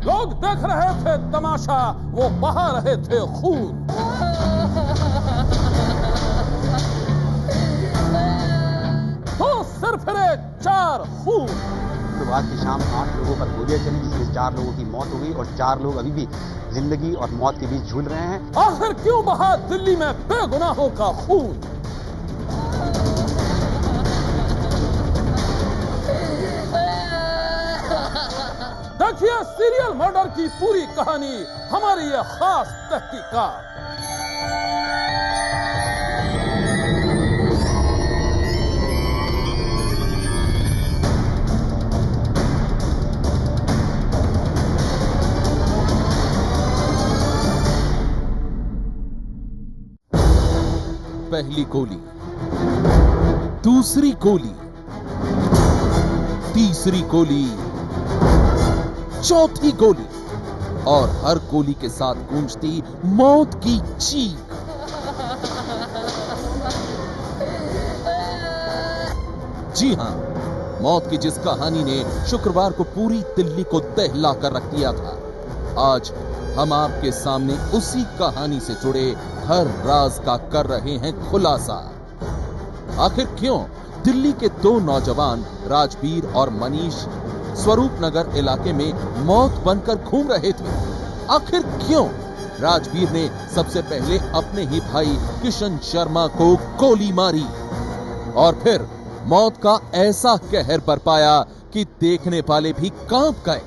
लोग देख रहे थे तमाशा, वो बहा रहे थे खून। तो सिर्फ 4 खून। शुक्रवार की शाम 8 लोगों पर गोलियां चली, जिसमें 4 लोगों की मौत हो गई और 4 लोग अभी भी जिंदगी और मौत के बीच झूल रहे हैं। आखिर क्यों बहा दिल्ली में बेगुनाहों का खून? देखिए सीरियल मर्डर की पूरी कहानी, हमारी ये खास तहकीकात। पहली गोली, दूसरी गोली, तीसरी गोली, चौथी गोली और हर गोली के साथ गूंजती मौत की चीख। जी हां, मौत की जिस कहानी ने शुक्रवार को पूरी दिल्ली को दहला कर रख दिया था, आज हम आपके सामने उसी कहानी से जुड़े हर राज का कर रहे हैं खुलासा। आखिर क्यों दिल्ली के 2 नौजवान राजवीर और मनीष स्वरूप नगर इलाके में मौत बनकर घूम रहे थे? आखिर क्यों राजवीर ने सबसे पहले अपने ही भाई किशन शर्मा को गोली मारी और फिर मौत का ऐसा कहर बरपाया कि देखने वाले भी कांप गए?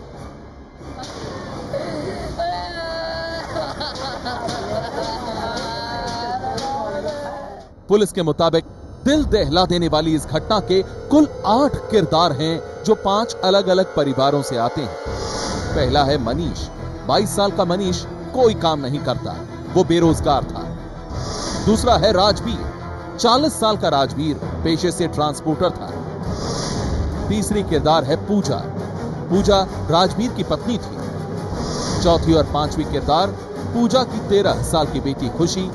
पुलिस के मुताबिक दिल दहला देने वाली इस घटना के कुल 8 किरदार हैं जो 5 अलग अलग परिवारों से आते हैं। पहला है मनीष। 22 साल का मनीष कोई काम नहीं करता, वो बेरोजगार था। दूसरा है राजवीर। 40 साल का राजवीर पेशे से ट्रांसपोर्टर था। तीसरी किरदार है पूजा। पूजा राजवीर की पत्नी थी। चौथी और 5वीं किरदार पूजा की 13 साल की बेटी खुशी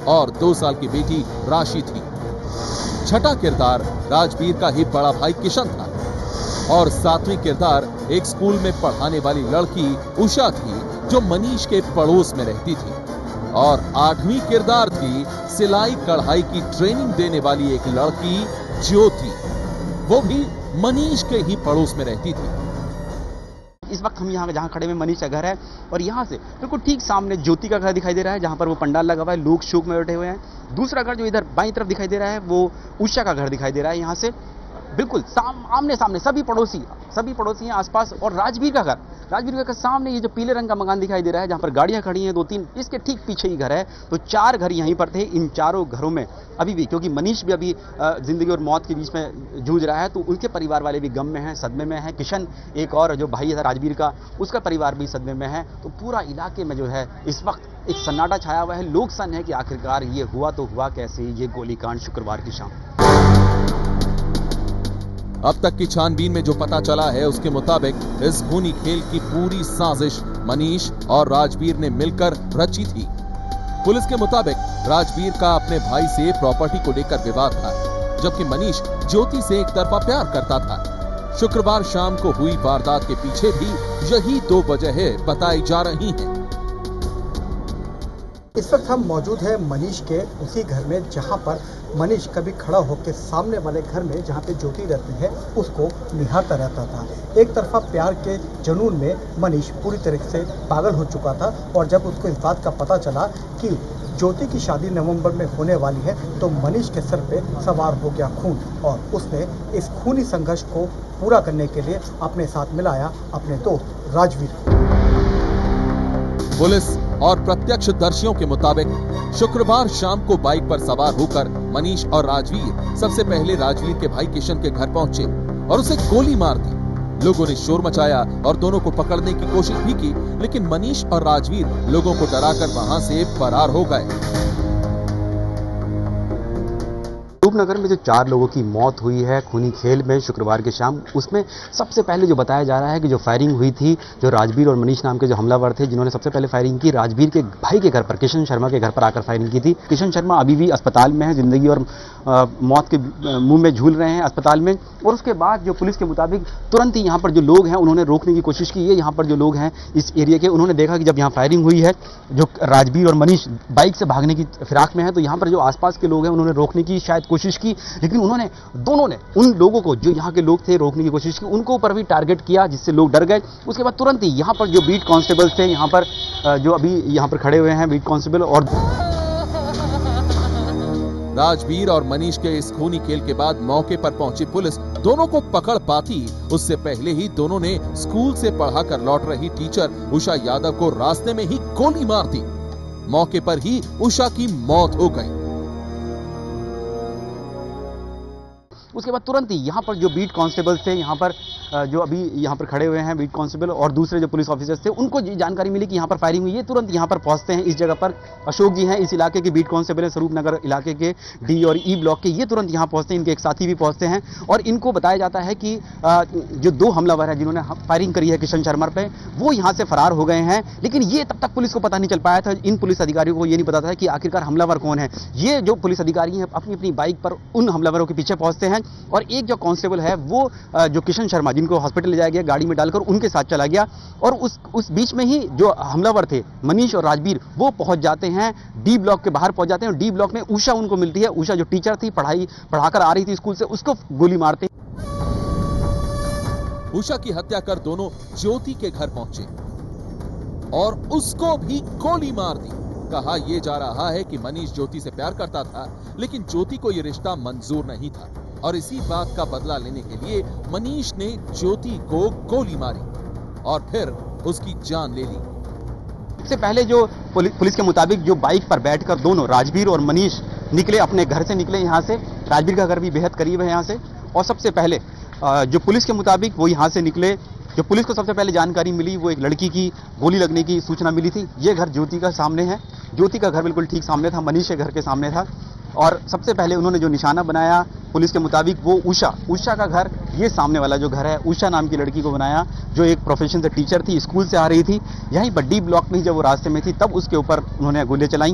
और 2 साल की बेटी राशि थी। छठा किरदार राजवीर का ही बड़ा भाई किशन था और 7वीं किरदार एक स्कूल में पढ़ाने वाली लड़की उषा थी जो मनीष के पड़ोस में रहती थी। और 8वीं किरदार थी सिलाई कढ़ाई की ट्रेनिंग देने वाली एक लड़की ज्योति, वो भी मनीष के ही पड़ोस में रहती थी। इस वक्त हम यहाँ जहाँ खड़े में मनीष का घर है और यहाँ से बिल्कुल ठीक सामने ज्योति का घर दिखाई दे रहा है, जहाँ पर वो पंडाल लगा हुआ है, लोग शोक में बैठे हुए हैं। दूसरा घर जो इधर बाईं तरफ दिखाई दे रहा है वो उषा का घर दिखाई दे रहा है। यहाँ से बिल्कुल आमने सामने सभी पड़ोसी हैं आसपास। और राजवीर का घर सामने ये जो पीले रंग का मकान दिखाई दे रहा है, जहाँ पर गाड़ियाँ खड़ी हैं 2-3, इसके ठीक पीछे ही घर है। तो 4 घर यहीं पर थे। इन चारों घरों में अभी भी, क्योंकि मनीष भी अभी जिंदगी और मौत के बीच में जूझ रहा है, तो उनके परिवार वाले भी गम में हैं, सदमे में हैं। किशन एक और जो भाई है राजवीर का, उसका परिवार भी सदमे में है। तो पूरा इलाके में जो है इस वक्त एक सन्नाटा छाया हुआ है। लोग सन है कि आखिरकार ये हुआ तो हुआ कैसे, ये गोलीकांड शुक्रवार की शाम। अब तक की छानबीन में जो पता चला है उसके मुताबिक इस खूनी खेल की पूरी साजिश मनीष और राजवीर ने मिलकर रची थी। पुलिस के मुताबिक राजवीर का अपने भाई से प्रॉपर्टी को लेकर विवाद था, जबकि मनीष ज्योति से एक तरफा प्यार करता था। शुक्रवार शाम को हुई वारदात के पीछे भी यही 2 वजहें बताई जा रही हैं। इस वक्त हम मौजूद हैं मनीष के उसी घर में, जहां पर मनीष कभी खड़ा होकर सामने वाले घर में जहां पे ज्योति रहती है उसको निहारता रहता था। एक तरफा प्यार के जुनून में मनीष पूरी तरह से पागल हो चुका था और जब उसको इस बात का पता चला कि ज्योति की शादी नवंबर में होने वाली है तो मनीष के सर पे सवार हो गया खून और उसने इस खूनी संघर्ष को पूरा करने के लिए अपने साथ मिलाया अपने दोस्त राजवीर। पुलिस और प्रत्यक्षदर्शियों के मुताबिक शुक्रवार शाम को बाइक पर सवार होकर मनीष और राजवीर सबसे पहले राजवीर के भाई किशन के घर पहुंचे और उसे गोली मार दी। लोगों ने शोर मचाया और दोनों को पकड़ने की कोशिश भी की, लेकिन मनीष और राजवीर लोगों को डराकर वहां से फरार हो गए। रूपनगर में जो 4 लोगों की मौत हुई है खूनी खेल में शुक्रवार की शाम, उसमें सबसे पहले जो बताया जा रहा है कि जो फायरिंग हुई थी, जो राजवीर और मनीष नाम के जो हमलावर थे जिन्होंने सबसे पहले फायरिंग की, राजवीर के भाई के घर पर, किशन शर्मा के घर पर आकर फायरिंग की थी। किशन शर्मा अभी भी अस्पताल में है, जिंदगी और मौत के मुंह में झूल रहे हैं अस्पताल में। और उसके बाद जो पुलिस के मुताबिक तुरंत ही यहाँ पर जो लोग हैं उन्होंने रोकने की कोशिश की है। यहाँ पर जो लोग हैं इस एरिया के, उन्होंने देखा कि जब यहाँ फायरिंग हुई है, जो राजवीर और मनीष बाइक से भागने की फिराक में है, तो यहाँ पर जो आसपास के लोग हैं उन्होंने रोकने की शायद कोशिश की, लेकिन दोनों ने उन लोगों को, जो यहाँ के लोग थे, रोकने की कोशिश की, उनको ऊपर भी टारगेट किया, जिससे लोग डर गए। उसके बाद तुरंत ही यहाँ पर जो बीट कांस्टेबल्स थे, यहाँ पर जो अभी यहाँ पर खड़े हुए हैं बीट कांस्टेबल, और राजवीर और मनीष के इस खूनी खेल के बाद मौके पर पहुंची पुलिस दोनों को पकड़ पाती, उससे पहले ही दोनों ने स्कूल से पढ़ाकर लौट रही टीचर उषा यादव को रास्ते में ही गोली मार दी। मौके पर ही उषा की मौत हो गई। उसके बाद तुरंत ही यहाँ पर जो बीट कांस्टेबल्स थे, यहाँ पर जो अभी यहाँ पर खड़े हुए हैं बीट कांस्टेबल और दूसरे जो पुलिस ऑफिसर्स थे, उनको जानकारी मिली कि यहाँ पर फायरिंग हुई है। तुरंत यहाँ पर पहुंचते हैं इस जगह पर। अशोक जी हैं इस इलाके के बीट कांस्टेबल हैं, स्वरूपनगर इलाके के डी और ई ब्लॉक के। ये तुरंत यहाँ पहुंचते हैं, इनके एक साथी भी पहुंचते हैं और इनको बताया जाता है कि जो 2 हमलावर हैं जिन्होंने फायरिंग करी है किशन शर्मा पे, वो यहाँ से फरार हो गए हैं। लेकिन ये तब तक पुलिस को पता नहीं चल पाया था, इन पुलिस अधिकारियों को ये नहीं पता था कि आखिरकार हमलावर कौन है। ये जो पुलिस अधिकारी हैं अपनी अपनी बाइक पर उन हमलावरों के पीछे पहुंचते हैं और एक जो कांस्टेबल है वो जो किशन शर्मा, जिनको हॉस्पिटल ले जाया गया, गाड़ी में डालकर उनके साथ चला गया। और उस बीच में ही जो हमलावर थे मनीष और राजवीर, वो पहुंच जाते हैं डी ब्लॉक के बाहर पहुंच जाते हैं। डी ब्लॉक में उषा उनको मिलती है। उषा जो टीचर थी, पढ़ाकर आ रही थी स्कूल से, उसको गोली मारते। उषा की हत्या कर दोनों ज्योति के घर पहुंचे और उसको भी गोली मार दी। कहा यह जा रहा है कि मनीष ज्योति से प्यार करता था, लेकिन ज्योति को यह रिश्ता मंजूर नहीं था और इसी बात का बदला लेने के लिए मनीष ने ज्योति को गोली मारी और फिर उसकी जान ले ली। इससे पहले जो पुलिस के मुताबिक जो बाइक पर बैठकर दोनों राजवीर और मनीष निकले, अपने घर से निकले यहाँ से। राजवीर का घर भी बेहद करीब है यहाँ से। और सबसे पहले जो पुलिस के मुताबिक वो यहाँ से निकले, जो पुलिस को सबसे पहले जानकारी मिली वो एक लड़की की गोली लगने की सूचना मिली थी। ये घर ज्योति का सामने है। ज्योति का घर बिल्कुल ठीक सामने था, मनीष के घर के सामने था। और सबसे पहले उन्होंने जो निशाना बनाया पुलिस के मुताबिक वो उषा का घर, ये सामने वाला जो घर है, उषा नाम की लड़की को बनाया, जो एक प्रोफेशन से टीचर थी, स्कूल से आ रही थी। यहीं पर डी ब्लॉक में जब वो रास्ते में थी तब उसके ऊपर उन्होंने गोलियां चलाई।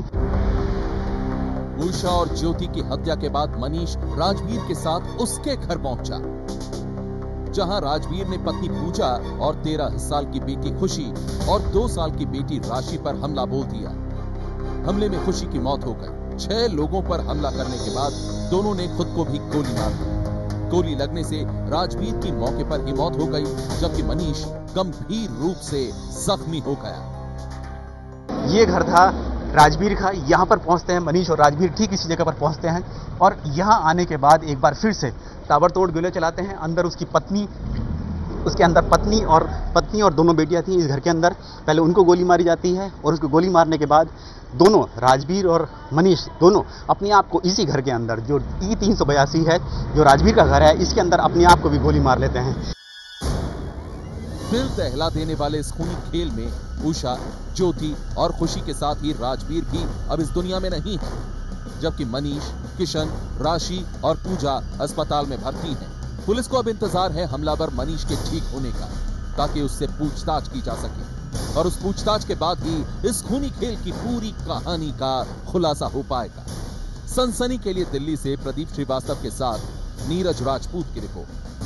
उषा और ज्योति की हत्या के बाद मनीष राजवीर के साथ उसके घर पहुंचा, जहां राजवीर ने पत्नी पूजा और 13 साल की बेटी खुशी और 2 साल की बेटी राशि पर हमला बोल दिया। हमले में खुशी की मौत हो गई। 6 लोगों पर हमला करने के बाद दोनों ने खुद को भी गोली मार दी। गोली लगने से राजवीर की मौके पर ही मौत हो गई, जबकि मनीष गंभीर रूप से जख्मी हो गया। ये घर था राजवीर का। यहाँ पर पहुंचते हैं मनीष और राजवीर, ठीक इसी जगह पर पहुंचते हैं और यहाँ आने के बाद एक बार फिर से ताबड़तोड़ गोलियां चलाते हैं। अंदर उसकी पत्नी, उसके अंदर पत्नी और दोनों बेटियां थी इस घर के अंदर। पहले उनको गोली मारी जाती है और उसको गोली मारने के बाद दोनों राजवीर और मनीष दोनों अपने आप को इसी घर के अंदर, जो E382 है, जो राजवीर का घर है, इसके अंदर अपने आप को भी गोली मार लेते हैं। दिल दहला देने वाले इस खूनी खेल में उषा, ज्योति और खुशी के साथ ही राजवीर भी अब इस दुनिया में नहीं है, जबकि मनीष, किशन, राशि और पूजा अस्पताल में भर्ती हैं। पुलिस को अब इंतजार है हमलावर मनीष के ठीक होने का, ताकि उससे पूछताछ की जा सके और उस पूछताछ के बाद ही इस खूनी खेल की पूरी कहानी का खुलासा हो पाएगा। सनसनी के लिए दिल्ली से प्रदीप श्रीवास्तव के साथ नीरज राजपूत की रिपोर्ट।